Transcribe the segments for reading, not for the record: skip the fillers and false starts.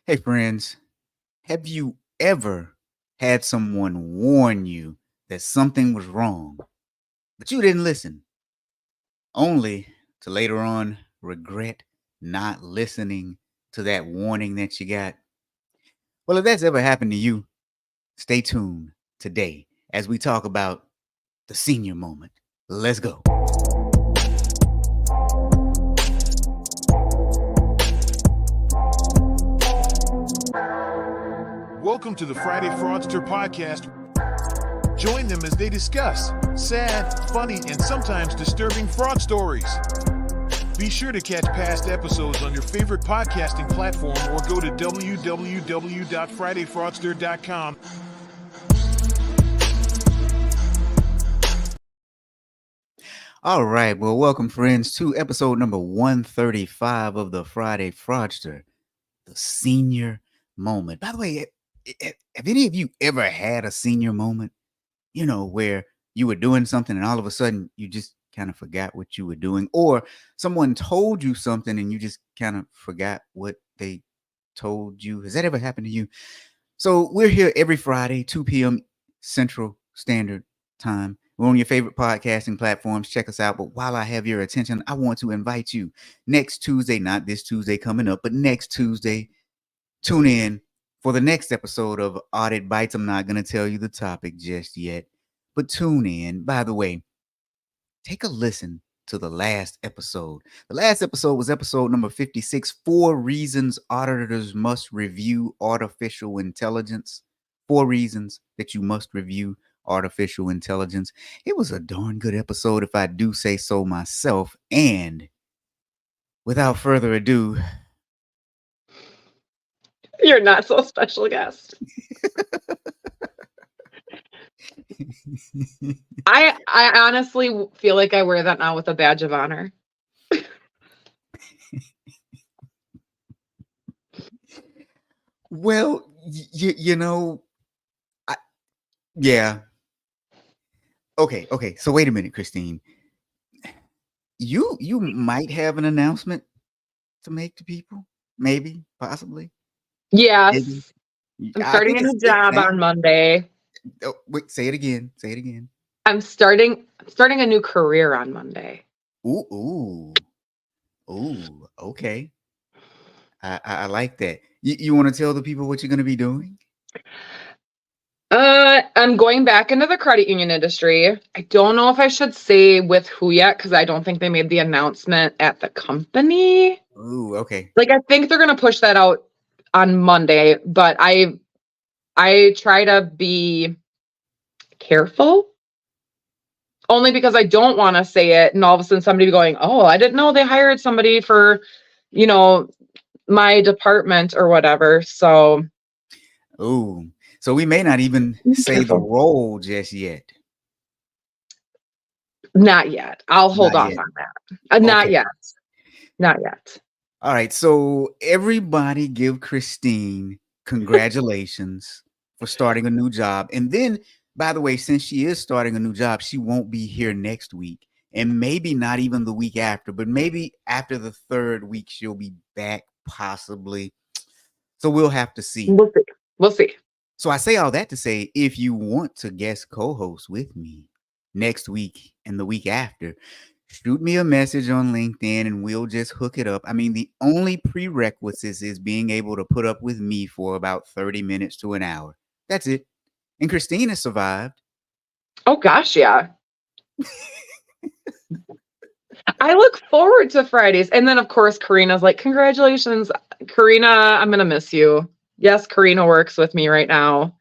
Hey, friends, have you ever had someone warn you that something was wrong, but you didn't listen, only to later on regret not listening to that warning that you got? Well, if that's ever happened to you, stay tuned today as we talk about the senior moment. Let's go. Welcome to the Friday Fraudster podcast. Join them as they discuss sad, funny, and sometimes disturbing fraud stories. Be sure to catch past episodes on your favorite podcasting platform or go to www.fridayfraudster.com. All right. Well, welcome, friends, to episode number 135 of the Friday Fraudster, the senior moment. By the way, have any of you ever had a senior moment? Where you were doing something and all of a sudden you just kind of forgot what you were doing, or someone told you something and you just kind of forgot what they told you. Has that ever happened to you? So we're here every Friday, 2 p.m. Central Standard Time. We're on your favorite podcasting platforms. Check us out. But while I have your attention, I want to invite you next Tuesday, not this Tuesday coming up, but next Tuesday, tune in for the next episode of Audit Bites. I'm not going to tell you the topic just yet, but tune in. By the way, take a listen to the last episode. The last episode was episode number 56, 4 reasons auditors must review artificial intelligence. 4 reasons that you must review artificial intelligence. It was a darn good episode, if I do say so myself. And without further ado, you're not so special guest. I honestly feel like I wear that now with a badge of honor. Well, yeah. Okay. So wait a minute, Christine. You might have an announcement to make to people, maybe, possibly. Yes, maybe. I'm starting a new job on Monday. Oh, wait, say it again. Say it again. I'm starting a new career on Monday. Ooh. Okay. I like that. You want to tell the people what you're going to be doing? I'm going back into the credit union industry. I don't know if I should say with who yet, because I don't think they made the announcement at the company. Ooh, okay. Like, I think they're going to push that out on Monday, but I try to be careful, only because I don't want to say it and all of a sudden somebody going, oh, I didn't know they hired somebody for, my department or whatever. So, ooh, so we may not even say the role just yet. Not yet. I'll hold off on that. Not yet. All right. So everybody give Christine congratulations for starting a new job. And then, by the way, since she is starting a new job, she won't be here next week, and maybe not even the week after, but maybe after the 3rd week, she'll be back, possibly. So we'll have to see. We'll see. So I say all that to say, if you want to guest co-host with me next week and the week after, shoot me a message on LinkedIn and we'll just hook it up. I mean, the only prerequisites is being able to put up with me for about 30 minutes to an hour. That's it. And Christine has survived. Oh, gosh, yeah. I look forward to Fridays. And then, of course, Karina's like, congratulations, Karina, I'm going to miss you. Yes, Karina works with me right now.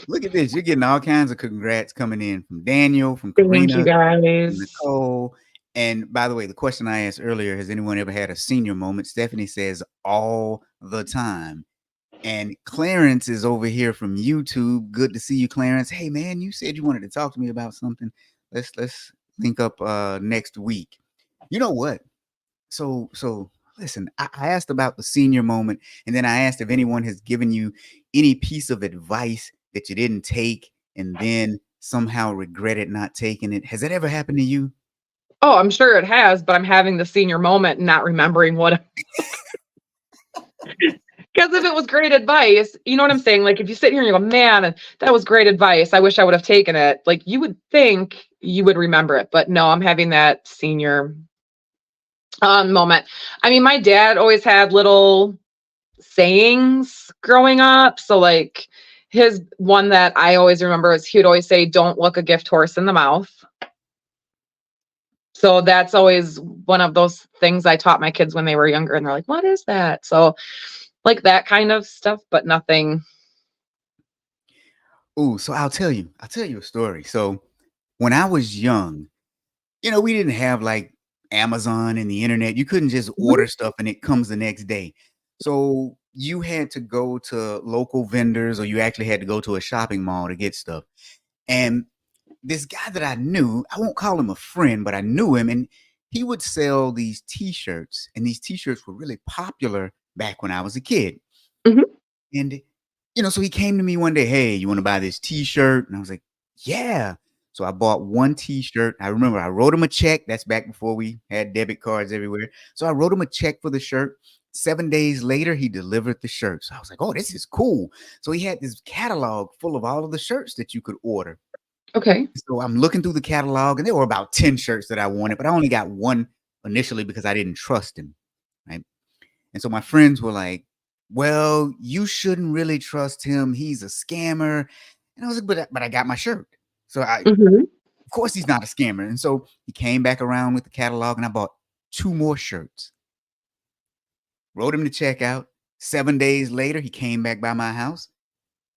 Look at this. You're getting all kinds of congrats coming in from Daniel, from Karina, thank you guys, from Nicole. And by the way, the question I asked earlier, has anyone ever had a senior moment? Stephanie says all the time. And Clarence is over here from YouTube. Good to see you, Clarence. Hey, man, you said you wanted to talk to me about something. Let's link up next week. You know what? So listen, I asked about the senior moment, and then I asked if anyone has given you any piece of advice that you didn't take and then somehow regretted not taking it. Has that ever happened to you? Oh, I'm sure it has, but I'm having the senior moment and not remembering what. Because if it was great advice, you know what I'm saying? Like if you sit here and you go, man, that was great advice. I wish I would have taken it. Like you would think you would remember it, but no, I'm having that senior moment. I mean, my dad always had little sayings growing up. So like his one that I always remember is he would always say, "Don't look a gift horse in the mouth." So that's always one of those things I taught my kids when they were younger, and they're like, "What is that?" So like that kind of stuff, but nothing. Ooh, so I'll tell you a story. So when I was young, we didn't have like Amazon and the internet. You couldn't just Mhm, order stuff and it comes the next day. So you had to go to local vendors or you actually had to go to a shopping mall to get stuff. And this guy that I knew, I won't call him a friend, but I knew him, and he would sell these t-shirts, and these t-shirts were really popular back when I was a kid. mhm, And so he came to me one day, "Hey, you want to buy this t-shirt?" And I was like, "Yeah." So I bought one t-shirt. I remember I wrote him a check. That's back before we had debit cards everywhere. So I wrote him a check for the shirt. 7 days later, he delivered the shirt. So I was like, "Oh, this is cool." So he had this catalog full of all of the shirts that you could order. okay. So I'm looking through the catalog, and there were about 10 shirts that I wanted, but I only got one initially because I didn't trust him, right? And so my friends were like, "Well, you shouldn't really trust him. He's a scammer." And I was like, "But I got my shirt." So Mhm, of course he's not a scammer. And so he came back around with the catalog, and I bought two more shirts. Wrote him the check out. 7 days later, he came back by my house,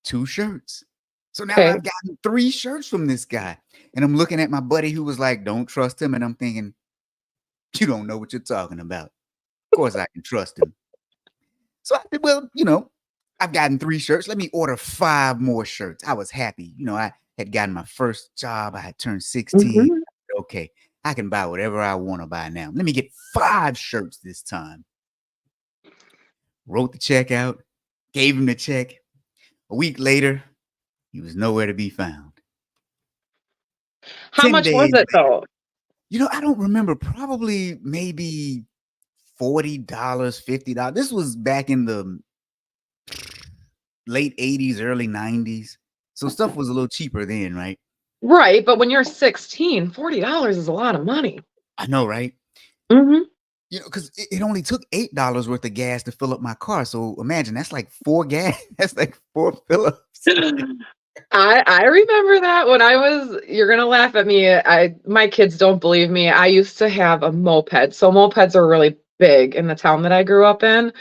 two shirts. So now okay. I've gotten three shirts from this guy. And I'm looking at my buddy who was like, "Don't trust him." And I'm thinking, "You don't know what you're talking about. Of course I can trust him." So I said, "Well, I've gotten three shirts. Let me order five more shirts." I was happy. I had gotten my first job. I had turned 16. Mhm. Okay, I can buy whatever I want to buy now. Let me get five shirts this time. Wrote the check out, gave him the check. A week later, he was nowhere to be found. How 10 much was days it later, though? I don't remember, probably maybe $40, $50. This was back in the late 80s, early 90s. So stuff was a little cheaper then, right? Right, but when you're 16, $40 is a lot of money. I know, right? Mhm. Because it only took $8 worth of gas to fill up my car. So imagine that's like four gas, that's like four fill-ups. I remember that when I was you're gonna laugh at me. I my kids don't believe me. I used to have a moped. So mopeds are really big in the town that I grew up in.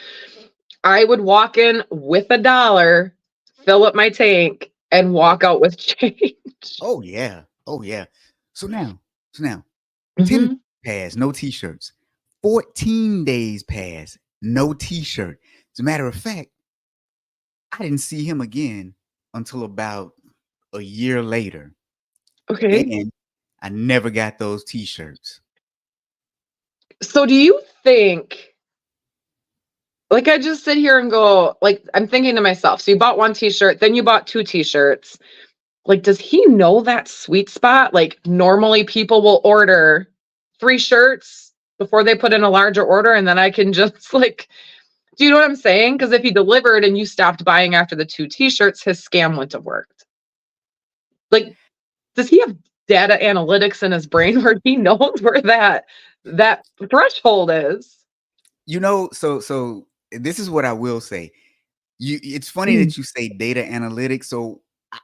I would walk in with $1, fill up my tank, and walk out with change. Oh yeah. Oh yeah. So now, so now, 10 Mhm. pass, no t-shirts. 14 days pass, no t-shirt. As a matter of fact, I didn't see him again until about a year later. Okay. And I never got those t-shirts. So do you think like I just sit here and go, like I'm thinking to myself, so you bought one t-shirt, then you bought two t-shirts. Like, does he know that sweet spot? Like, normally people will order 3 shirts before they put in a larger order, and then I can just, like do you know what I'm saying? Because if he delivered and you stopped buying after the 2 T-shirts, his scam wouldn't have worked. Like, does he have data analytics in his brain where he knows where that threshold is? So this is what I will say. It's funny Mm, that you say data analytics. So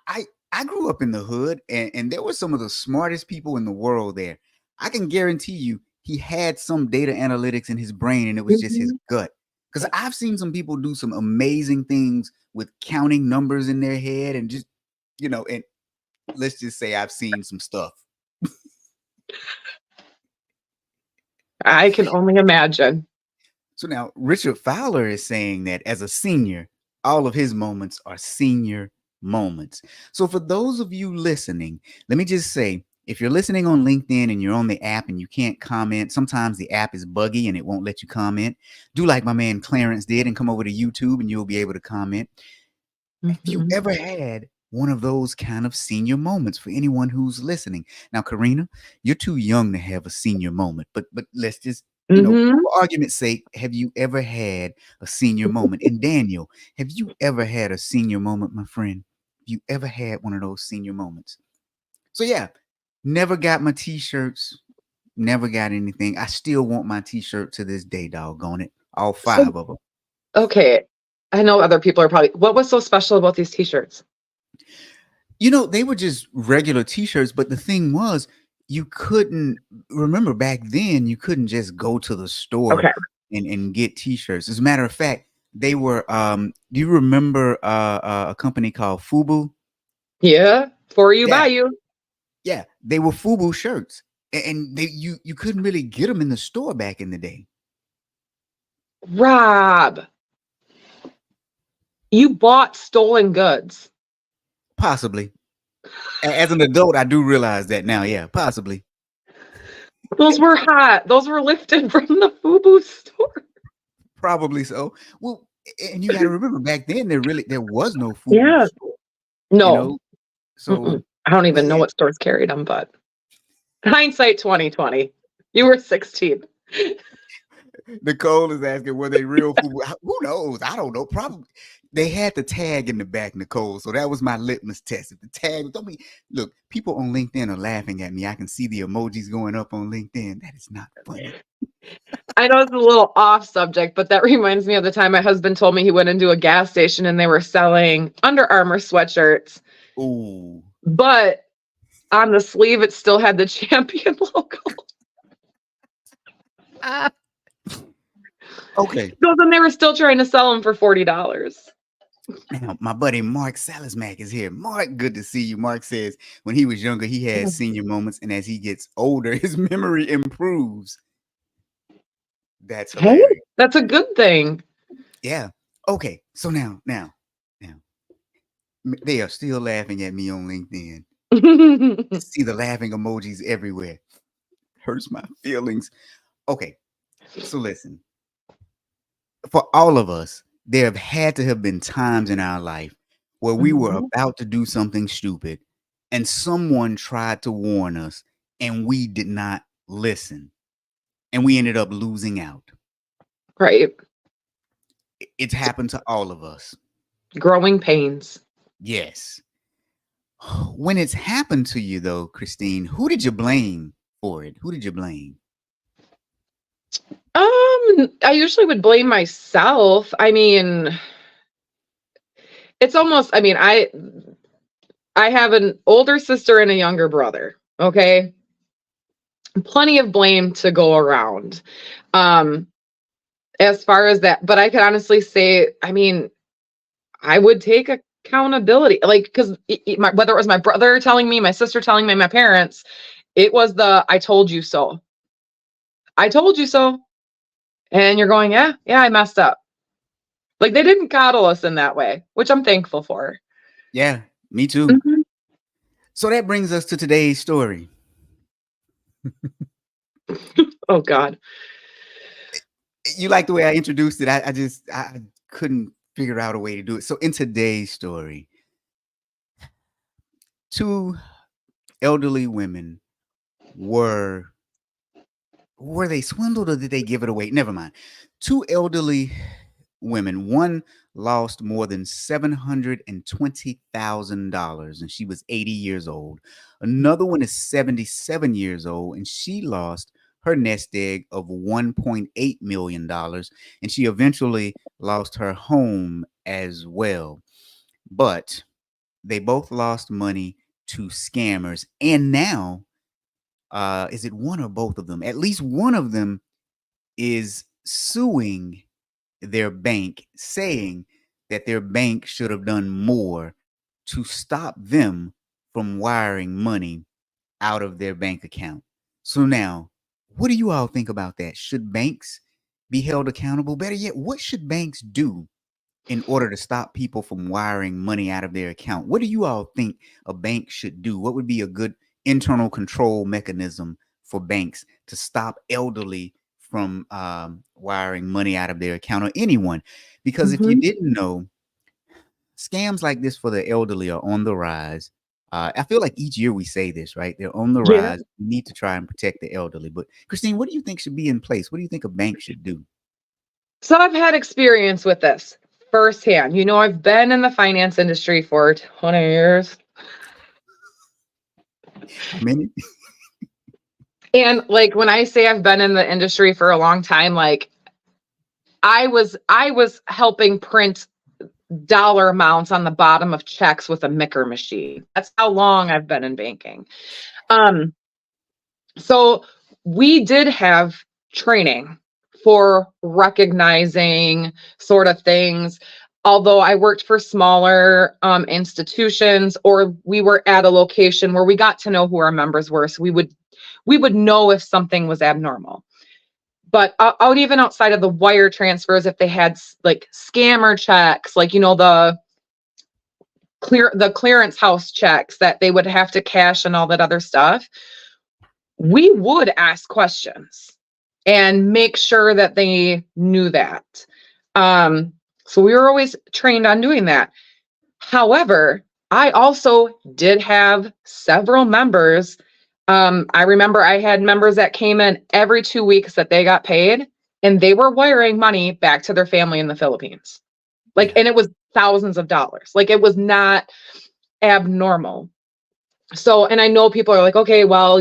I grew up in the hood, and there were some of the smartest people in the world there. I can guarantee you he had some data analytics in his brain, and it was just his mhm. gut. Because I've seen some people do some amazing things with counting numbers in their head and just, and let's just say I've seen some stuff. I can only imagine. So now Richard Fowler is saying that as a senior, all of his moments are senior moments. So for those of you listening, let me just say, if you're listening on LinkedIn and you're on the app and you can't comment, sometimes the app is buggy and it won't let you comment. Do like my man Clarence did and come over to YouTube and you'll be able to comment. Have you Mhm. ever had one of those kind of senior moments for anyone who's listening? Now, Karina, you're too young to have a senior moment, but let's just Mhm. For argument's sake, have you ever had a senior moment? And Daniel, have you ever had a senior moment, my friend? Have you ever had one of those senior moments? So yeah, never got my t-shirts, never got anything. I still want my t-shirt to this day, doggone it. All So 5 of them. okay, I know other people are probably what was so special about these T-shirts? They were just regular t-shirts, but the thing was, you couldn't remember back then, you couldn't just go to the store Okay. and get t-shirts. As a matter of fact, they were do you remember a company called Fubu? Yeah, for you, Yeah, by you. yeah, they were Fubu shirts. And you couldn't really get them in the store back in the day. Rob, you bought stolen goods. Possibly. As an adult, I do realize that now. Yeah, possibly. Those were hot. Those were lifted from the FUBU store. Probably so. Well, and you got to remember back then there was no Fubu Yeah. store, you No. know. So, Mm-mm. I don't but even know yeah, what stores carried them, but hindsight 2020. You were 16. Nicole is asking, were they real Fubu? Who knows? I don't know. Probably they had the tag in the back, Nicole. So that was my litmus test. If the tag, don't be look, people on LinkedIn are laughing at me. I can see the emojis going up on LinkedIn. That is not funny. I know it's a little off subject, but that reminds me of the time my husband told me he went into a gas station and they were selling Under Armour sweatshirts, Ooh. but on the sleeve it still had the champion logo. Okay. So then they were still trying to sell them for $40. Now, my buddy Mark Salismack is here. Mark, good to see you. Mark says when he was younger, he had senior moments, and as he gets older, his memory improves. That's Hey, hilarious. that's a good thing. Yeah. Okay. So now, they are still laughing at me on LinkedIn. See the laughing emojis everywhere. Hurts my feelings. Okay. So listen, for all of us, there have had to have been times in our life where we were Mhm. about to do something stupid and someone tried to warn us and we did not listen and we ended up losing out. Right. It's happened to all of us. Growing pains. Yes. When it's happened to you, though, Christine, who did you blame for it? Who did you blame? I usually would blame myself. I mean, it's almost, I mean, I have an older sister and a younger brother. Okay. Plenty of blame to go around. Um, as far as that, but I could honestly say, I mean, I would take accountability, like, because whether it was my brother telling me, my sister telling me, my parents, it was the I told you so. I told you so. And you're going, yeah, I messed up. Like they didn't coddle us in that way, which I'm thankful for. Yeah, me too. Mhm. So that brings us to today's story. Oh God. You like the way I introduced it? I couldn't figure out a way to do it. So in today's story, 2 elderly women were they swindled or did they give it away? Never mind. 2 elderly women. One lost more than $720,000 and she was 80 years old. Another one is 77 years old and she lost her nest egg of $1.8 million and she eventually lost her home as well. But they both lost money to scammers. And now, is it one or both of them? At least one of them is suing their bank, saying that their bank should have done more to stop them from wiring money out of their bank account. So now, what do you all think about that? Should banks be held accountable? Better yet, what should banks do in order to stop people from wiring money out of their account? What do you all think a bank should do? What would be a good internal control mechanism for banks to stop elderly from wiring money out of their account or anyone? Because if you Mhm. didn't know, scams like this for the elderly are on the rise. I feel like each year we say this, right? They're on the Yeah. rise. We need to try and protect the elderly. But Christine, what do you think should be in place? What do you think a bank should do? So I've had experience with this firsthand. I've been in the finance industry for 20 years. How many? And like when I say I've been in the industry for a long time, like I was helping print dollar amounts on the bottom of checks with a micker machine. That's how long I've been in banking. Um, so we did have training for recognizing sort of things. Although I worked for smaller institutions, or we were at a location where we got to know who our members were, so we would know if something was abnormal. But out even outside of the wire transfers, if they had like scammer checks, like the clearance house checks that they would have to cash and all that other stuff, we would ask questions and make sure that they knew that. So we were always trained on doing that. However, I also did have several members. I remember I had members that came in every 2 weeks that they got paid, and they were wiring money back to their family in the Philippines. Like, Yeah. and it was thousands of dollars. Like, it was not abnormal. So, and I know people are like, okay, well,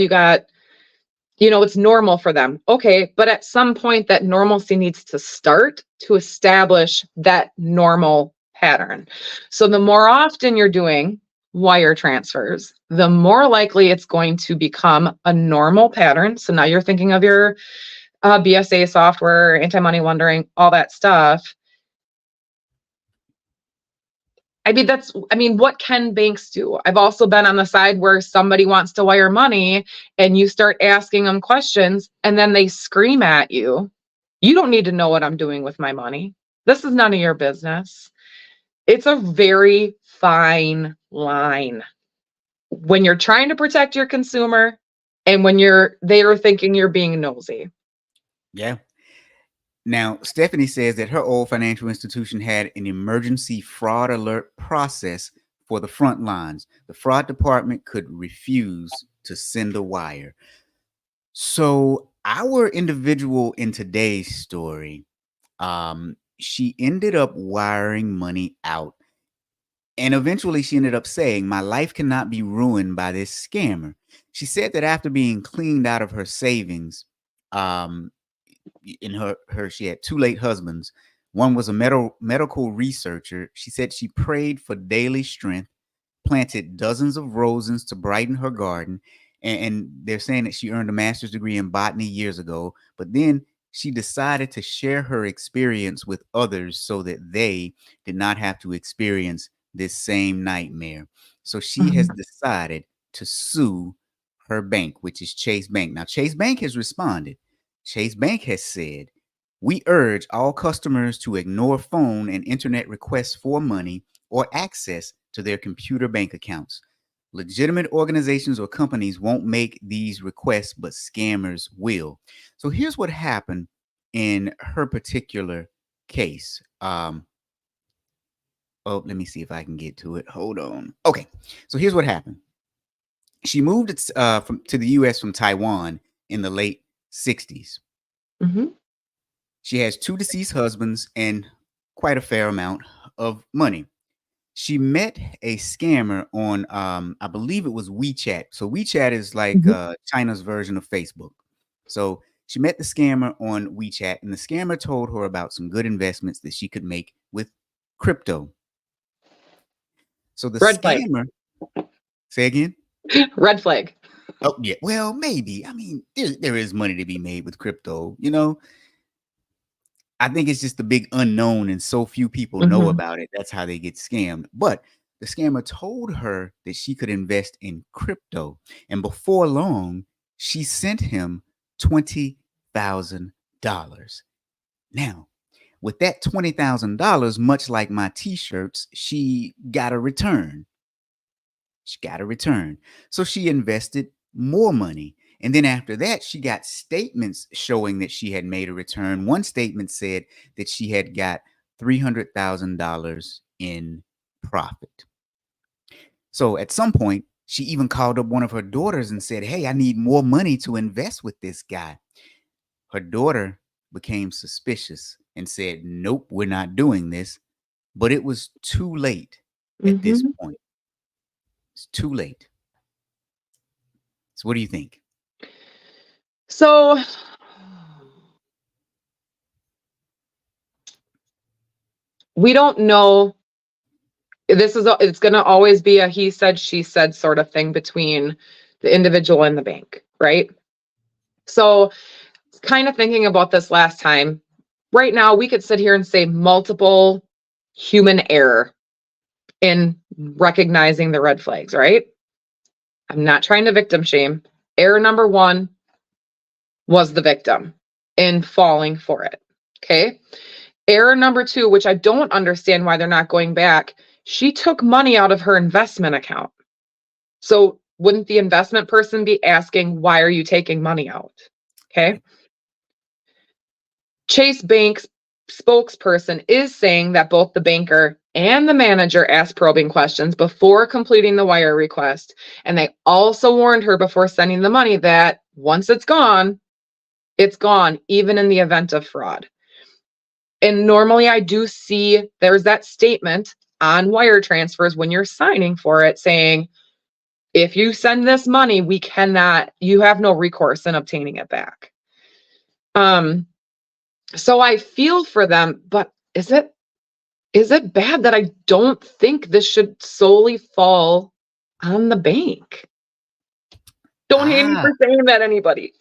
it's normal for them. Okay, but at some point that normalcy needs to start to establish that normal pattern. So the more often you're doing wire transfers, the more likely it's going to become a normal pattern. So now you're thinking of your BSA software, anti-money laundering, all that stuff. What can banks do? I've also been on the side where somebody wants to wire money and you start asking them questions and then they scream at you. You don't need to know what I'm doing with my money. This is none of your business. It's a very fine line when you're trying to protect your consumer and when they are thinking you're being nosy. Yeah. Now, Stephanie says that her old financial institution had an emergency fraud alert process for the front lines. The fraud department could refuse to send a wire. So, our individual in today's story, she ended up wiring money out. And eventually she ended up saying, "My life cannot be ruined by this scammer." She said that after being cleaned out of her savings, um, in she had two late husbands. One was a medical researcher. She said she prayed for daily strength, planted dozens of roses to brighten her garden, and they're saying that she earned a master's degree in botany years ago, but then she decided to share her experience with others so that they did not have to experience this same nightmare. So she has Mhm. decided to sue her bank, which is Chase Bank. Now, Chase Bank has responded. Chase Bank has said, "We urge all customers to ignore phone and internet requests for money or access to their computer bank accounts. Legitimate organizations or companies won't make these requests, but scammers will." So here's what happened in her particular case. Oh, let me see if I can get to it. Hold on. Okay, so here's what happened. She moved to the U.S. from Taiwan in the late '60s. Mhm. She has two deceased husbands and quite a fair amount of money. She met a scammer on, I believe it was WeChat. So WeChat is like Mhm. China's version of Facebook. So she met the scammer on WeChat, and the scammer told her about some good investments that she could make with crypto. So the Red flag. scammer, say again? Red flag. Oh, yeah. Well, maybe. I mean, there is money to be made with crypto. You know, I think it's just the big unknown, and so few people know Mhm. about it. That's how they get scammed. But the scammer told her that she could invest in crypto. And before long, she sent him $20,000. Now, with that $20,000, much like my t shirts, she got a return. She got a return. So she invested more money. And then after that, she got statements showing that she had made a return. One statement said that she had got $300,000 in profit. So at some point, She even called up one of her daughters and said, "Hey, I need more money to invest with this guy." Her daughter became suspicious and said, "Nope, we're not doing this." But it was too late at this Hmm. point. It's too late. So, what do you think? So we don't know. It's going to always be a he said, she said sort of thing between the individual and the bank, right? So, kind of thinking about this last time, right now we could sit here and say multiple human error in recognizing the red flags, right? I'm not trying to victim shame. Error number one was the victim in falling for it. Okay. Error number two, which I don't understand why they're not going back, she took money out of her investment account. So wouldn't the investment person be asking, why are you taking money out? Okay. Chase Bank's spokesperson is saying that both the banker and the manager asked probing questions before completing the wire request. And they also warned her before sending the money that once it's gone, even in the event of fraud. And normally I do see there's that statement on wire transfers when you're signing for it saying, if you send this money, you have no recourse in obtaining it back. So I feel for them, but is it bad that I don't think this should solely fall on the bank? Don't hate me Ah, for saying that, anybody.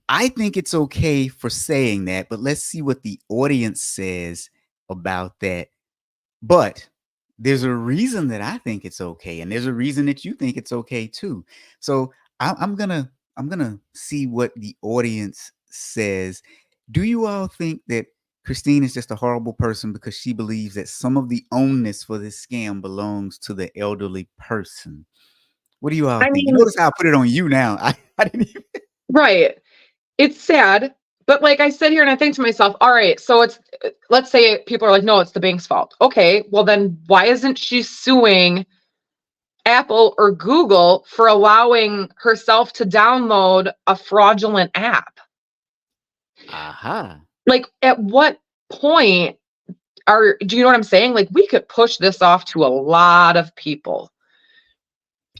I think it's okay for saying that, but let's see what the audience says about that. But there's a reason that I think it's okay, and there's a reason that you think it's okay too. So I'm gonna see what the audience says. Do you all think that Christine is just a horrible person because she believes that some of the onus for this scam belongs to the elderly person? What do you all I think? You mean, notice how I put it on you now. I didn't even. right. It's sad, but like I sit here and I think to myself, all right, so let's say people are like, no, it's the bank's fault. Okay, well then why isn't she suing Apple or Google for allowing herself to download a fraudulent app? Aha. Like at what point do you know what I'm saying? Like we could push this off to a lot of people.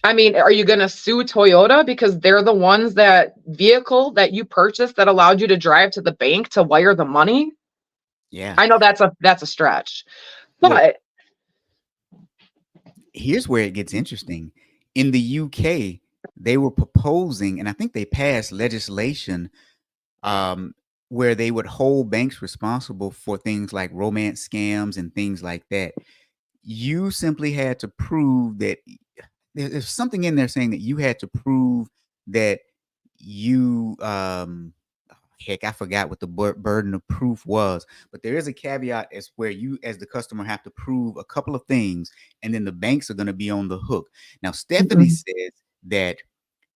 I mean, are you going to sue Toyota because they're the ones that vehicle that you purchased that allowed you to drive to the bank to wire the money? Yeah. I know that's a stretch. Well, But here's where it gets interesting. In the UK, they were proposing, and I think they passed legislation um, where they would hold banks responsible for things like romance scams and things like that. You simply had to prove that there's something in there saying that you had to prove that you heck, I forgot what the burden of proof was, but there is a caveat as where you, as the customer, have to prove a couple of things, and then the banks are going to be on the hook. Now, Stephanie mhm, says that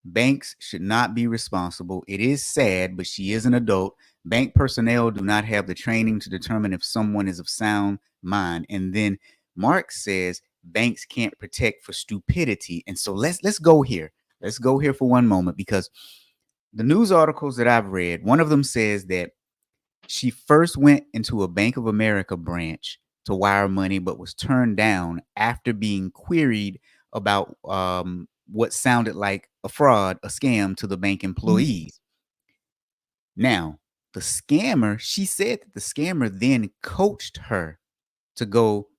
banks should not be responsible. It is sad, but she is an adult. Bank personnel do not have the training to determine if someone is of sound mind. And then Mark says banks can't protect for stupidity. And so let's go here. Let's go here for one moment, because the news articles that I've read, one of them says that she first went into a Bank of America branch to wire money, but was turned down after being queried about what sounded like a fraud, a scam to the bank mhm, employees. Now, she said that the scammer then coached her to go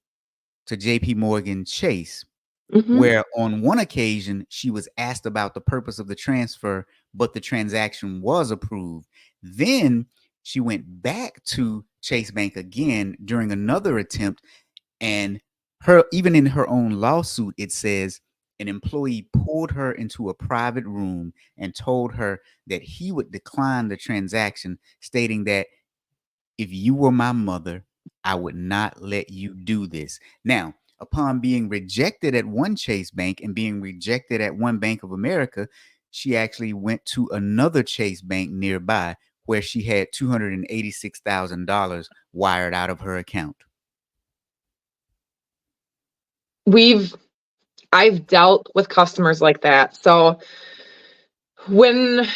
to JP Morgan Chase, mhm, where on one occasion she was asked about the purpose of the transfer, but the transaction was approved. Then she went back to Chase Bank again during another attempt, and her, even in her own lawsuit, it says an employee pulled her into a private room and told her that he would decline the transaction, stating that if you were my mother, I would not let you do this. Now, upon being rejected at one Chase Bank and being rejected at one Bank of America, she actually went to another Chase Bank nearby where she had $286,000 wired out of her account. we've I've dealt with customers like that. So when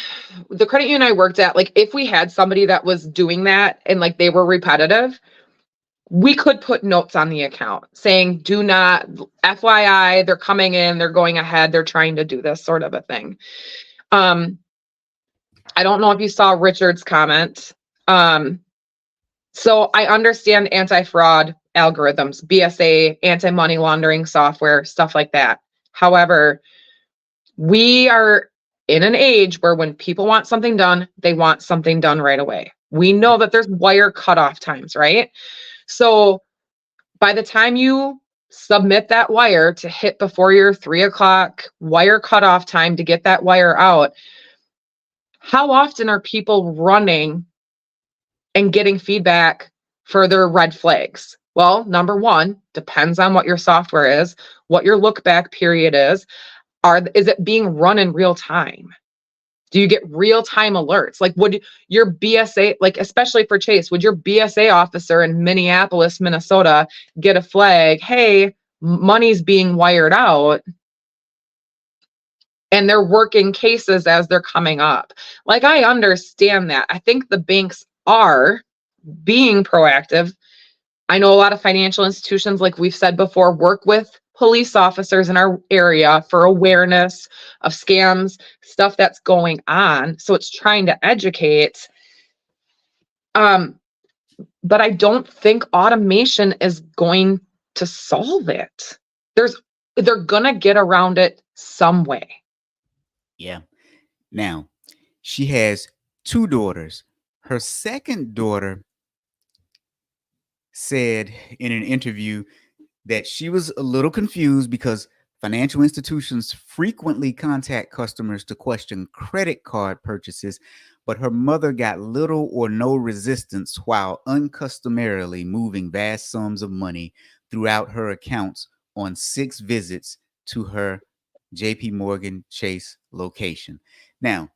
the credit union I worked at, like if we had somebody that was doing that and like they were repetitive, we could put notes on the account saying, do not, FYI, they're coming in, they're going ahead, they're trying to do this sort of a thing. I don't know if you saw Richard's comment. So I understand anti-fraud algorithms, BSA, anti-money laundering software, stuff like that. However, we are in an age where when people want something done, they want something done right away. We know that there's wire cutoff times, right? So by the time you submit that wire to hit before your 3:00 wire cutoff time to get that wire out, how often are people running and getting feedback for their red flags? Well, number one, depends on what your software is, what your look back period is. Is it being run in real time? Do you get real time alerts? Like, would your BSA, like, especially for Chase, would your BSA officer in Minneapolis, Minnesota get a flag? Hey, money's being wired out. And they're working cases as they're coming up. Like, I understand that. I think the banks are being proactive. I know a lot of financial institutions, like we've said before, work with police officers in our area for awareness of scams, stuff that's going on. So it's trying to educate. But I don't think automation is going to solve it. They're gonna get around it some way. Yeah. Now, she has 2 daughters. Her second daughter said in an interview that she was a little confused because financial institutions frequently contact customers to question credit card purchases, but her mother got little or no resistance while uncustomarily moving vast sums of money throughout her accounts on 6 visits to her JP Morgan Chase location. Now,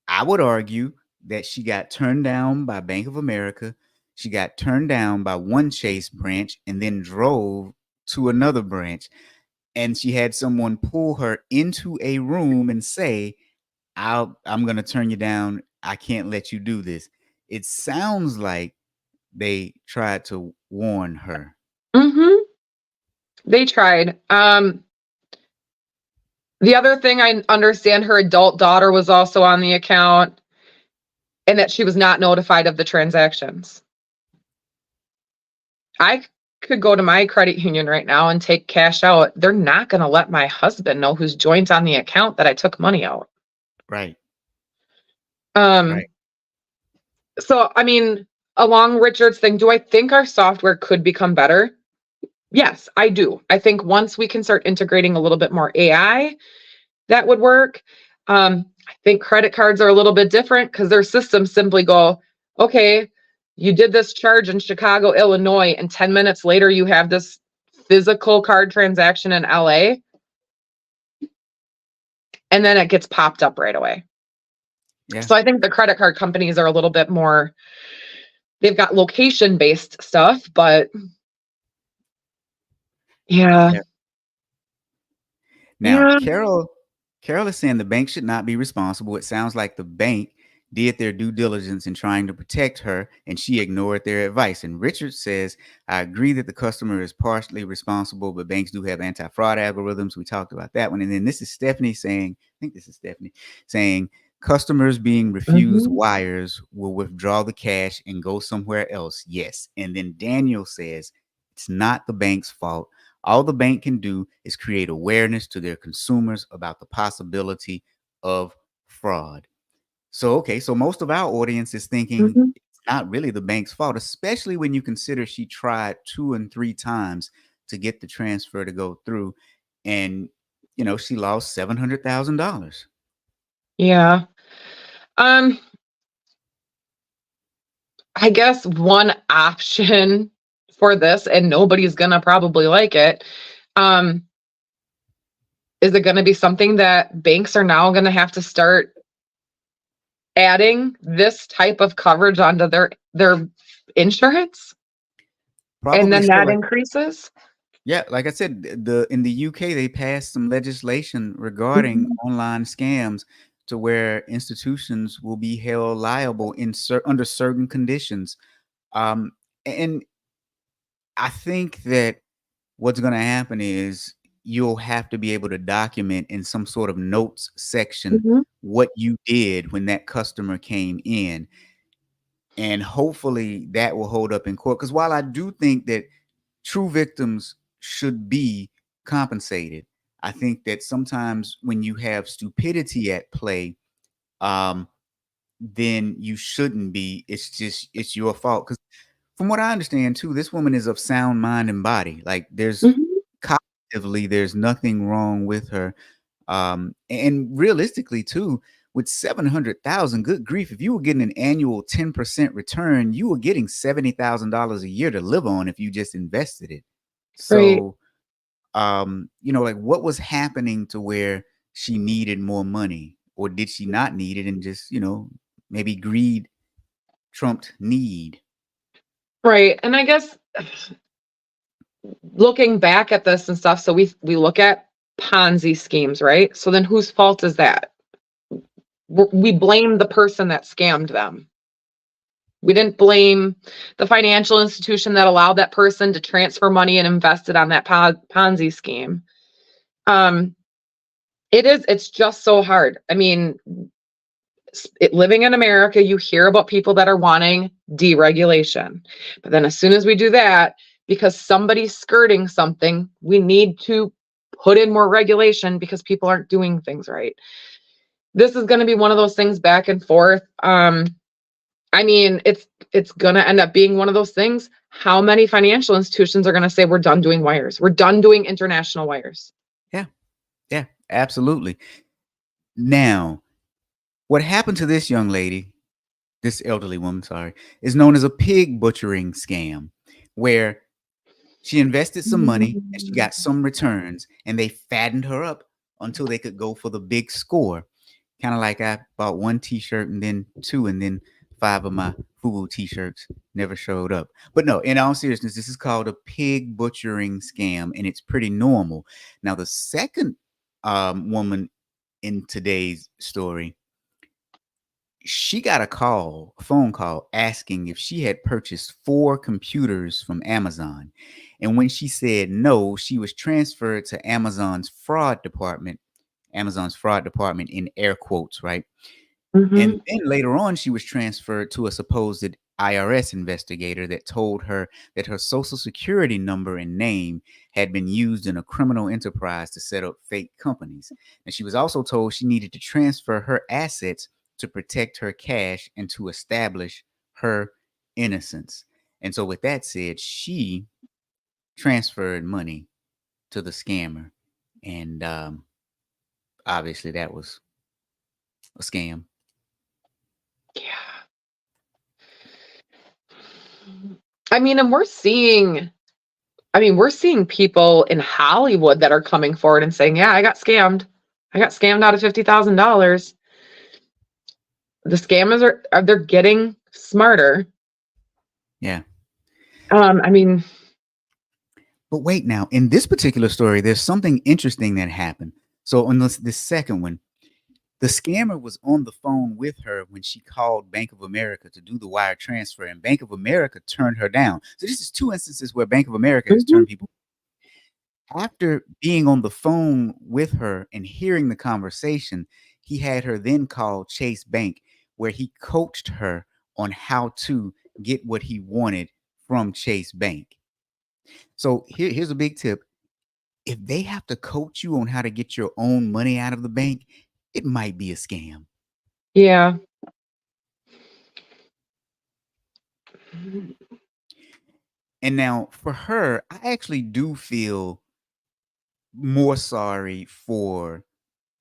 I would argue that she got turned down by Bank of America. She got turned down by one Chase branch and then drove to another branch. And she had someone pull her into a room and say, I'm going to turn you down. I can't let you do this. It sounds like they tried to warn her. Mm-hmm. They tried. The other thing, I understand her adult daughter was also on the account and that she was not notified of the transactions. I could go to my credit union right now and take cash out. They're not going to let my husband know who's joint on the account that I took money out. Right. Right. So, I mean, along Richard's thing, do I think our software could become better? Yes, I do. I think once we can start integrating a little bit more AI, that would work. I think credit cards are a little bit different because their systems simply go, okay, you did this charge in Chicago, Illinois, and 10 minutes later you have this physical card transaction in LA. And then it gets popped up right away. Yeah. So I think the credit card companies are a little bit more, they've got location-based stuff, but yeah. Now, Carol is saying the bank should not be responsible. It sounds like the bank did their due diligence in trying to protect her, and she ignored their advice. And Richard says, I agree that the customer is partially responsible, but banks do have anti-fraud algorithms. We talked about that one. And then this is Stephanie saying, I think this is Stephanie saying, customers being refused wires will withdraw the cash and go somewhere else. Yes. And then Daniel says, it's not the bank's fault. All the bank can do is create awareness to their consumers about the possibility of fraud. So, okay, so most of our audience is thinking it's not really the bank's fault, especially when you consider she tried 2 and 3 times to get the transfer to go through. And, you know, she lost $700,000. Yeah. I guess one option for this, and nobody's gonna probably like it, is it gonna be something that banks are now gonna have to start adding this type of coverage onto their insurance? Probably. And then that increases? Yeah, like I said, in the UK they passed some legislation regarding Mhm. online scams to where institutions will be held liable under certain conditions. Um, and I think that what's going to happen is you'll have to be able to document in some sort of notes section Mhm. what you did when that customer came in, and hopefully that will hold up in court. Because while I do think that true victims should be compensated, I think that sometimes when you have stupidity at play, um, then you shouldn't be. It's your fault. Because from what I understand too, this woman is of sound mind and body. Like there's Mhm. cognitively, there's nothing wrong with her. And realistically too, with 700,000, good grief, if you were getting an annual 10% return, you were getting $70,000 a year to live on if you just invested it. Right. So, like what was happening to where she needed more money, or did she not need it and just, maybe greed trumped need? Right. And I guess looking back at this and stuff, so we look at Ponzi schemes, right? So then whose fault is that? We blame the person that scammed them. We didn't blame the financial institution that allowed that person to transfer money and invest it on that Ponzi scheme. Um, it's just so hard. I mean, living in America, you hear about people that are wanting deregulation. But then as soon as we do that, because somebody's skirting something, we need to put in more regulation because people aren't doing things right. This is going to be one of those things back and forth. I mean, it's going to end up being one of those things. How many financial institutions are going to say we're done doing wires? We're done doing international wires. Yeah, yeah, absolutely. Now, what happened to this young lady, this elderly woman, sorry, is known as a pig butchering scam, where she invested some money and she got some returns, and they fattened her up until they could go for the big score. Kind of like I bought one T-shirt and then two, and then five of my FUBU T-shirts never showed up. But no, in all seriousness, this is called a pig butchering scam, and it's pretty normal. Now, the second woman in today's story, she got a phone call asking if she had purchased 4 computers from Amazon. And when she said no, she was transferred to Amazon's fraud department in air quotes, right? And Mhm. then later on, she was transferred to a supposed IRS investigator that told her that her social security number and name had been used in a criminal enterprise to set up fake companies. And she was also told she needed to transfer her assets to protect her cash and to establish her innocence. And so, with that said, she transferred money to the scammer. And obviously, that was a scam. Yeah. I mean, and we're seeing people in Hollywood that are coming forward and saying, "Yeah, I got scammed. I got scammed out of $50,000." The scammers they're getting smarter. Yeah. I mean, But wait now, in this particular story, there's something interesting that happened. So on this second one, the scammer was on the phone with her when she called Bank of America to do the wire transfer, and Bank of America turned her down. So this is 2 instances where Bank of America has mhm, turned people. After being on the phone with her and hearing the conversation, he had her then call Chase Bank, where he coached her on how to get what he wanted from Chase Bank. So here's a big tip: if they have to coach you on how to get your own money out of the bank, it might be a scam. yeah. And now for her, I actually do feel more sorry for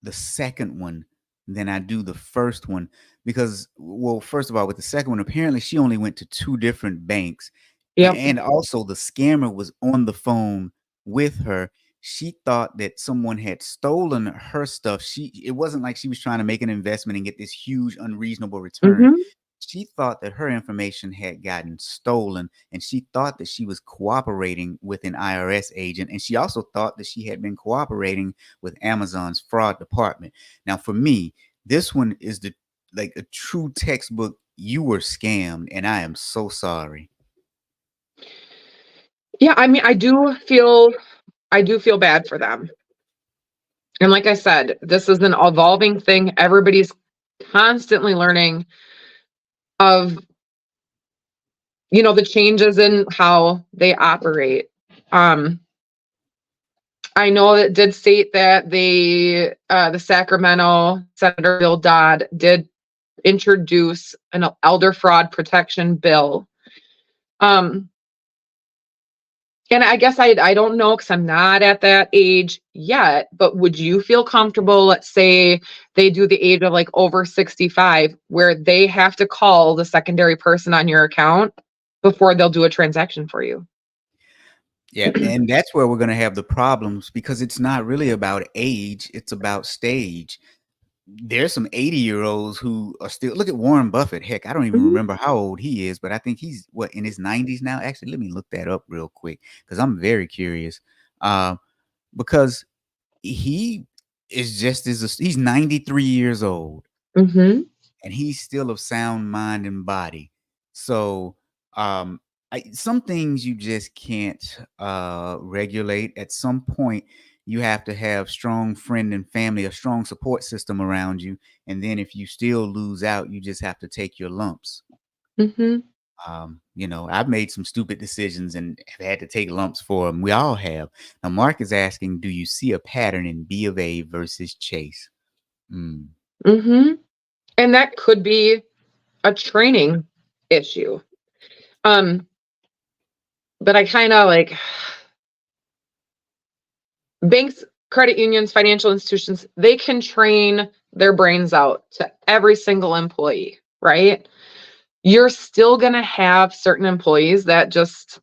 the second one than I do the first one because, well, first of all, with the second one, apparently she only went to 2 different banks, Yep. and also the scammer was on the phone with her. She thought that someone had stolen her stuff. It wasn't like she was trying to make an investment and get this huge unreasonable return. Mhm. she thought that her information had gotten stolen, and she thought that she was cooperating with an IRS agent, and she also thought that she had been cooperating with Amazon's fraud department. Now, for me, this one is the like a true textbook. You were scammed, and I am so sorry. Yeah, I mean, I do feel bad for them. And like I said, this is an evolving thing. Everybody's constantly learning of, the changes in how they operate. I know it did state that the Sacramento Senator Bill Dodd did introduce an elder fraud protection bill. And I guess I don't know, because I'm not at that age yet, but would you feel comfortable, let's say they do the age of like over 65, where they have to call the secondary person on your account before they'll do a transaction for you? Yeah, and that's where we're going to have the problems, because it's not really about age, it's about stage. There's some 80-year-olds who are still, look at Warren Buffett. Heck, I don't even Mhm, remember how old he is, but I think he's what, in his 90s now. Actually, let me look that up real quick, because I'm very curious. Uh, because he is just as he's 93 years old, mhm, and he's still of sound mind and body. So, um, some things you just can't regulate. At some point, you have to have strong friend and family, a strong support system around you. And then if you still lose out, you just have to take your lumps. mhm. I've made some stupid decisions and have had to take lumps for them. We all have. Now, Mark is asking, do you see a pattern in B of A versus Chase? Mm, Mhm. And that could be a training issue. Um, but I kind of like banks, credit unions, financial institutions, they can train their brains out to every single employee, right? You're still going to have certain employees that just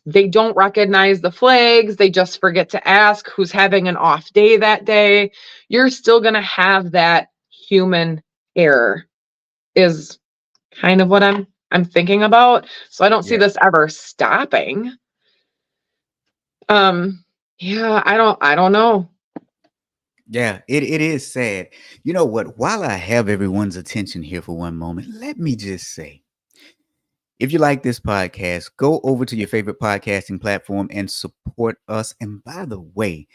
they don't recognize the flags, they just forget to ask who's having an off day that day. You're still going to have that human error, is kind of what I'm thinking about. So I don't see yeah. this ever stopping. Yeah, I don't know. Yeah, it is sad. You know what? While I have everyone's attention here for one moment, let me just say, if you like this podcast, go over to your favorite podcasting platform and support us. And by the way,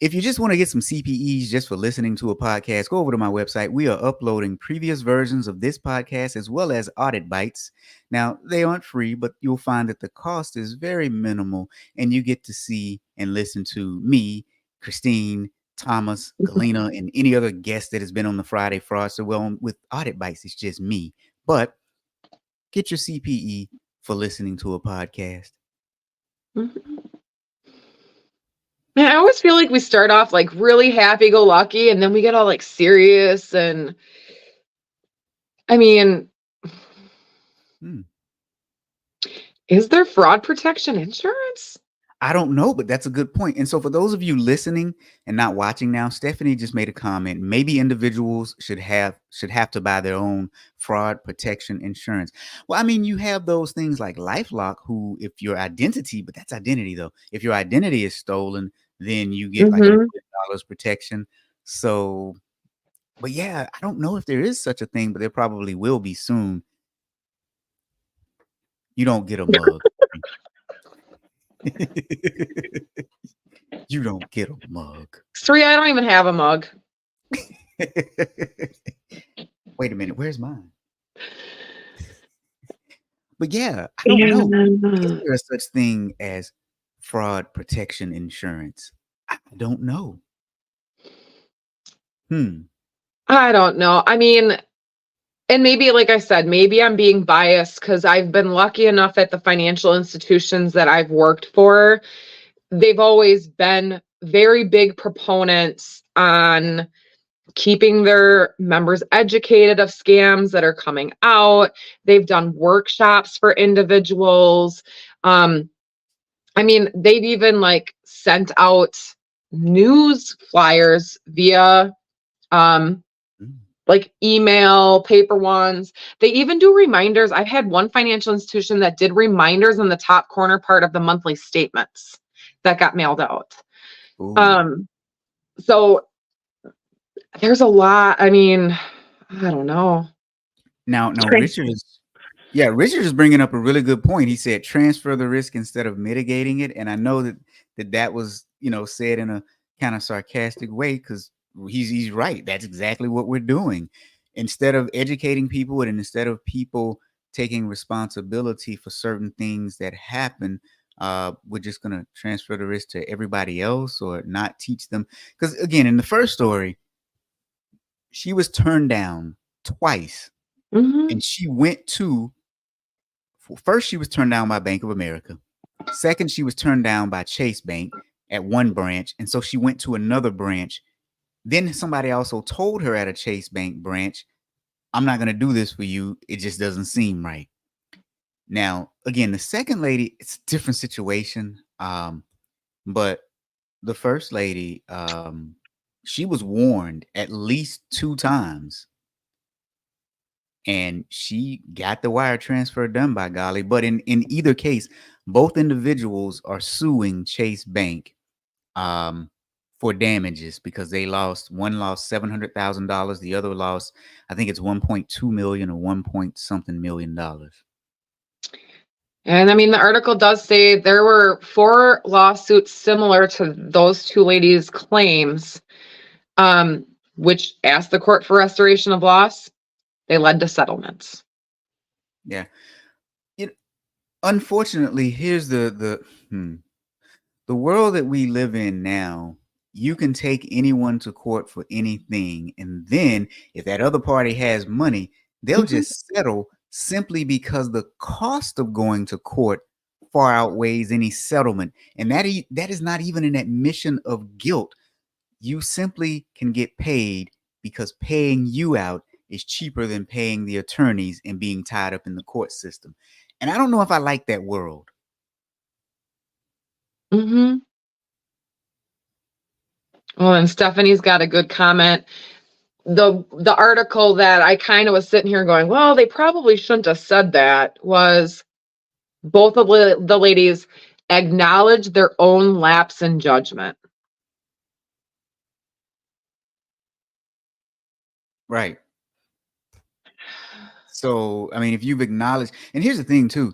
if you just want to get some CPEs just for listening to a podcast, go over to my website. We are uploading previous versions of this podcast as well as audit bites. Now, they aren't free, but you'll find that the cost is very minimal, and you get to see and listen to me, Christine, Thomas, Galena, and any other guest that has been on the Friday Fraudster. Well, with audit bites, it's just me. But get your CPE for listening to a podcast. Mhm. Man, I always feel like we start off like really happy go lucky and then we get all like serious. And I mean, Hmm. is there fraud protection insurance? I don't know, but that's a good point. And so, for those of you listening and not watching now, Stephanie just made a comment. Maybe individuals should have to buy their own fraud protection insurance. Well, I mean, you have those things like LifeLock, who, if your identity, but that's identity though. If your identity is stolen, then you get like Mhm. $1 million protection. So, but yeah, I don't know if there is such a thing, but there probably will be soon. You don't get a mug. You don't get a mug. Sri, I don't even have a mug. Wait a minute, where's mine? But yeah, I don't know. Is Yeah. there a such thing as fraud protection insurance? I don't know. Hmm. I don't know. I mean, and maybe, like I said, maybe I'm being biased because I've been lucky enough at the financial institutions that I've worked for. They've always been very big proponents on keeping their members educated of scams that are coming out. They've done workshops for individuals. Um, I mean, they've even like sent out news flyers via um, Mm. like email, paper ones. They even do reminders. I've had one financial institution that did reminders in the top corner part of the monthly statements that got mailed out. Ooh. So there's a lot. I mean, I don't know. Now, Richard is bringing up a really good point. He said transfer the risk instead of mitigating it, and I know that was said in a kind of sarcastic way because he's right. That's exactly what we're doing. Instead of educating people and instead of people taking responsibility for certain things that happen, we're just gonna transfer the risk to everybody else or not teach them. Because again, in the first story, she was turned down twice. Mm-hmm. And she went to first, she was turned down by Bank of America. Second, she was turned down by Chase Bank at one branch. And so she went to another branch. Then somebody also told her at a Chase Bank branch, I'm not going to do this for you. It just doesn't seem right. Now, again, the second lady, it's a different situation. But the first lady, she was warned at least 2 times. And she got the wire transfer done, by golly. But in either case, both individuals are suing Chase Bank for damages because one lost $700,000, the other lost, I think it's 1.2 million or 1 point something million dollars. And I mean, the article does say there were 4 lawsuits similar to those 2 ladies' claims, which asked the court for restoration of loss. They led to settlements. Yeah. Unfortunately, here's the world that we live in now. You can take anyone to court for anything. And then if that other party has money, they'll just settle simply because the cost of going to court far outweighs any settlement. And that is not even an admission of guilt. You simply can get paid because paying you out is cheaper than paying the attorneys and being tied up in the court system. And I don't know if I like that world. Well, and Stephanie's got a good comment. The article that I kind of was sitting here going, well, they probably shouldn't have said that, was both of the ladies acknowledge their own lapse in judgment. Right. So, I mean, if you've acknowledged, and here's the thing too,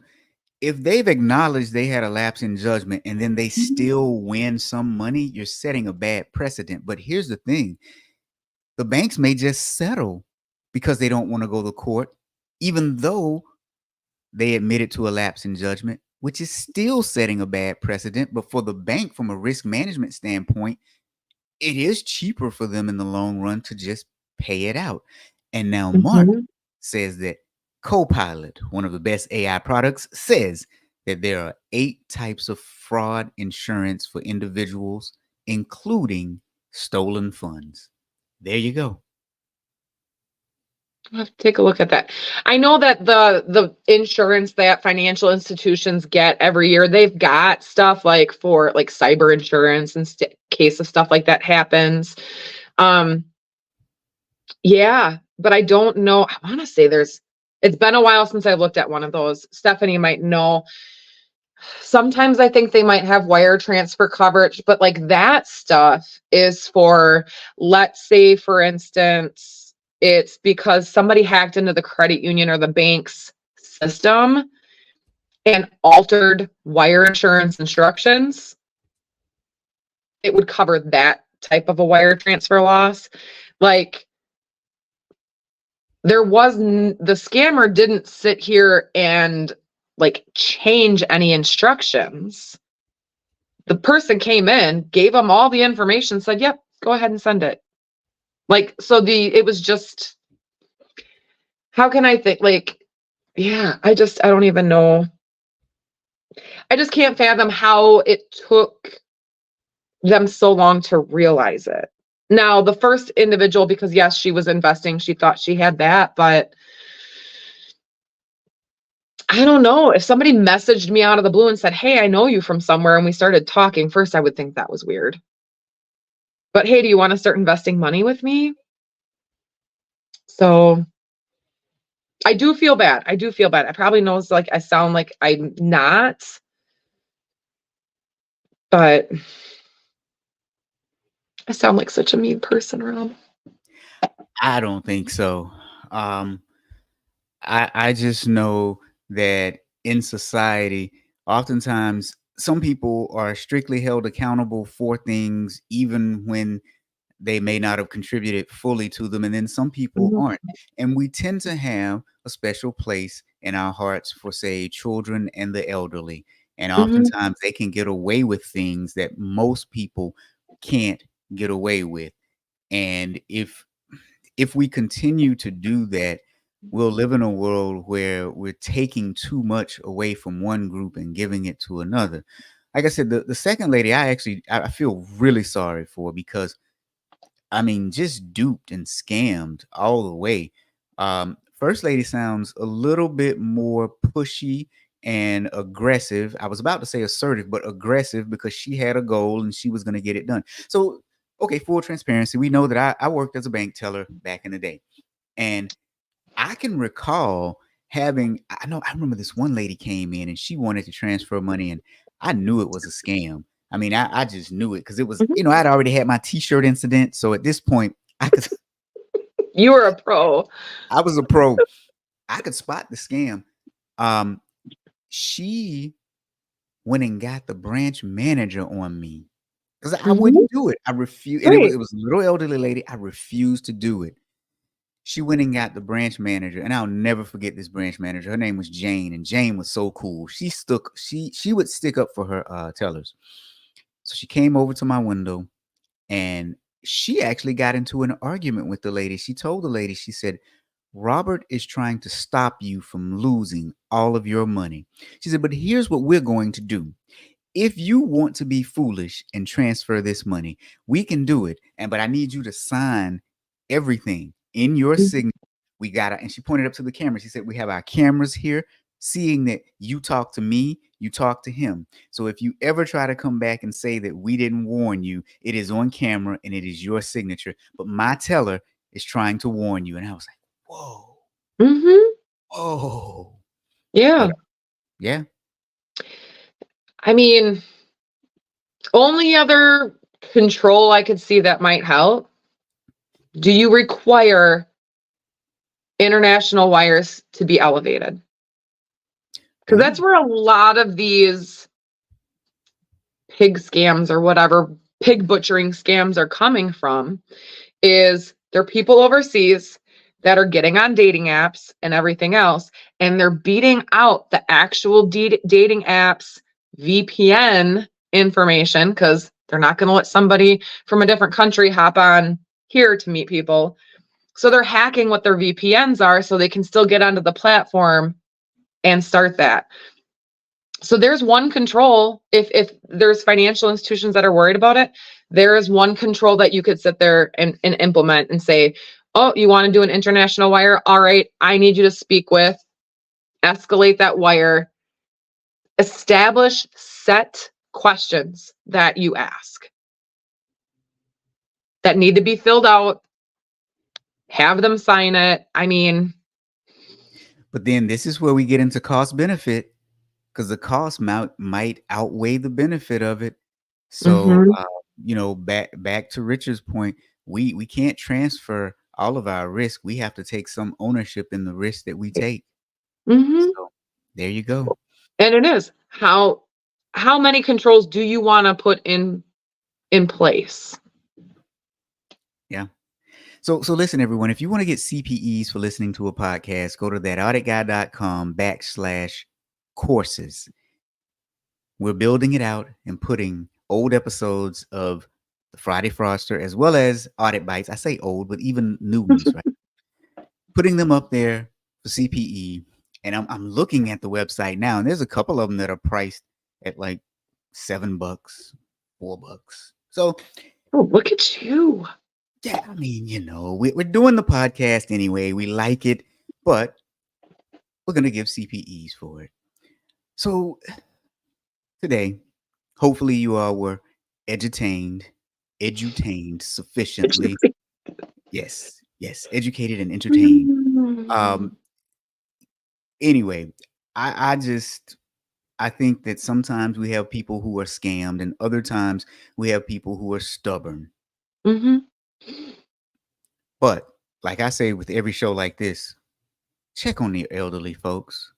if they've acknowledged they had a lapse in judgment and then they still win some money, you're setting a bad precedent. But here's the thing, the banks may just settle because they don't want to go to court, even though they admitted to a lapse in judgment, which is still setting a bad precedent. But for the bank, from a risk management standpoint, it is cheaper for them in the long run to just pay it out. And now Mark says that Copilot, one of the best AI products, says that there are 8 types of fraud insurance for individuals, including stolen funds. There you go. I'll have to take a look at that. I know that the insurance that financial institutions get every year, they've got stuff like for like cyber insurance in case of stuff like that happens. Yeah, but I don't know. I want to say it's been a while since I looked at one of those. Stephanie might know. Sometimes I think they might have wire transfer coverage, but like that stuff is for, let's say, for instance, it's because somebody hacked into the credit union or the bank's system and altered wire insurance instructions. It would cover that type of a wire transfer loss. Like, the scammer didn't sit here and like change any instructions. The person came in, gave them all the information, said, yep, go ahead and send it. Like, so it was just, how can I think, like, yeah, I don't even know. I just can't fathom how it took them so long to realize it. Now, the first individual, because yes, she was investing, she thought she had that, but I don't know. If somebody messaged me out of the blue and said, hey, I know you from somewhere, and we started talking, first I would think that was weird. But hey, do you want to start investing money with me? So I do feel bad. I do feel bad. I probably know it's like I sound like I'm not, but I sound like such a mean person, Rob. I don't think so. Um, I just know that in society, oftentimes some people are strictly held accountable for things, even when they may not have contributed fully to them, and then some people Mhm, aren't. And we tend to have a special place in our hearts for, say, children and the elderly. And mhm, oftentimes they can get away with things that most people can't get away with. And if we continue to do that, we'll live in a world where we're taking too much away from one group and giving it to another. Like I said, the second lady, I feel really sorry for, because I mean, just duped and scammed all the way. First lady sounds a little bit more pushy and aggressive. I was about to say assertive, but aggressive, because she had a goal and she was going to get it done. So, okay, full transparency. We know that I worked as a bank teller back in the day. And I can recall I remember this one lady came in and she wanted to transfer money, and I knew it was a scam. I mean, I just knew it, because it was, mhm. I'd already had my t-shirt incident. So at this point, You were a pro. I was a pro. I could spot the scam. Um, she went and got the branch manager on me, because I Mhm, wouldn't do it. I refused, and right. it was a little elderly lady. I refused to do it. She went and got the branch manager, and I'll never forget this branch manager. Her name was Jane, and Jane was so cool. She would stick up for her tellers. So she came over to my window, and she actually got into an argument with the lady. She told the lady, she said, "Robert is trying to stop you from losing all of your money." She said, "But here's what we're going to do. If you want to be foolish and transfer this money, we can do it. But I need you to sign everything in your Mhm, signature. We got it." And she pointed up to the camera. She said, "We have our cameras here, seeing that you talk to me, you talk to him. So if you ever try to come back and say that we didn't warn you, it is on camera and it is your signature. But my teller is trying to warn you." And I was like, whoa, mhm. whoa. But Yeah. yeah. I mean, only other control I could see that might help. Do you require international wires to be elevated? Because that's Ooh. where a lot of these pig scams or whatever pig butchering scams are coming from, is they're people overseas that are getting on dating apps and everything else, and they're beating out the actual dating apps VPN information, because they're not going to let somebody from a different country hop on here to meet people. So they're hacking what their VPNs are so they can still get onto the platform and start that. So there's one control. If there's financial institutions that are worried about it, there is one control that you could sit there and implement and say, oh, you want to do an international wire? All right, I need you to speak with, escalate that wire, establish set questions that you ask that need to be filled out, have them sign it. I mean, But then this is where we get into cost benefit, because the cost might outweigh the benefit of it. So, mhm, back to Richard's point, we can't transfer all of our risk. We have to take some ownership in the risk that we take. mhm. So there you go. And it is how many controls do you want to put in place? Yeah. So listen, everyone, if you want to get CPEs for listening to a podcast, go to thatauditguy.com/courses. We're building it out and putting old episodes of the Friday Fraudster as well as Audit Bites. I say old, but even new ones, right? Putting them up there for CPE. And I'm looking at the website now, and there's a couple of them that are priced at like $7, $4. So Oh, look at you. yeah, I mean, we're doing the podcast anyway. We like it, but we're gonna give CPEs for it. So today, hopefully you all were edutained sufficiently. Yes. Yes, educated and entertained. Mm. Um, anyway, I think that sometimes we have people who are scammed, and other times we have people who are stubborn. Mhm. But like I say with every show like this, check on the elderly folks.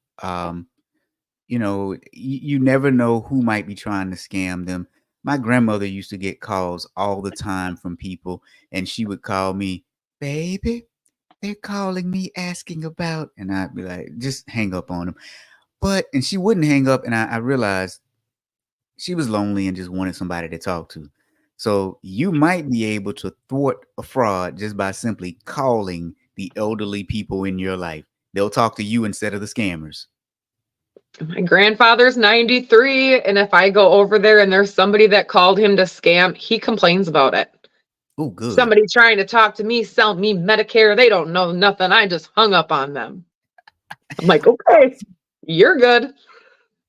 You never know who might be trying to scam them. My grandmother used to get calls all the time from people, and she would call me, baby, they're calling me asking about, and I'd be like, just hang up on them. And she wouldn't hang up, and I realized she was lonely and just wanted somebody to talk to. So you might be able to thwart a fraud just by simply calling the elderly people in your life. They'll talk to you instead of the scammers. My grandfather's 93, and if I go over there and there's somebody that called him to scam, he complains about it. Oh, good. Somebody trying to talk to me, sell me Medicare, they don't know nothing. I just hung up on them. I'm like, okay, you're good.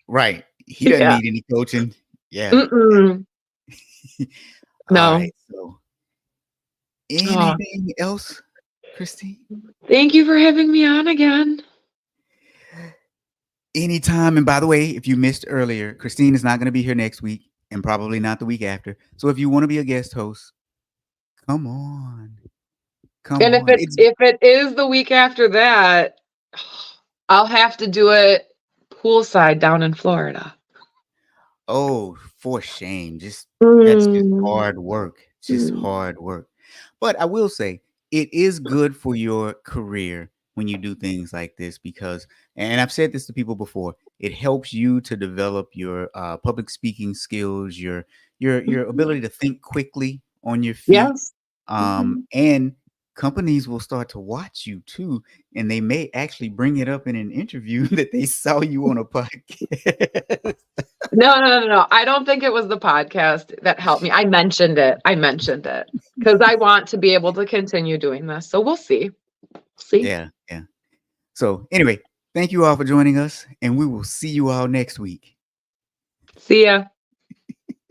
Right. He doesn't Yeah. need any coaching. Yeah. Mm-mm. All No. right. So, Oh, anything else, Christine? thank you for having me on again. Anytime. And by the way, if you missed earlier, Christine is not going to be here next week and probably not the week after. So if you want to be a guest host, come on. Come And if on. it if it is the week after that, I'll have to do it poolside down in Florida. Oh, for shame. That's just Mm. hard work. Just Mm. hard work. But I will say it is good for your career when you do things like this because, and I've said this to people before, it helps you to develop your public speaking skills, your ability to think quickly on your feet. Yes. Mhm. And companies will start to watch you too, and they may actually bring it up in an interview that they saw you on a podcast. No. I don't think it was the podcast that helped me. I mentioned it because I want to be able to continue doing this. So we'll see. See. Yeah, yeah. So anyway, thank you all for joining us, and we will see you all next week. See ya.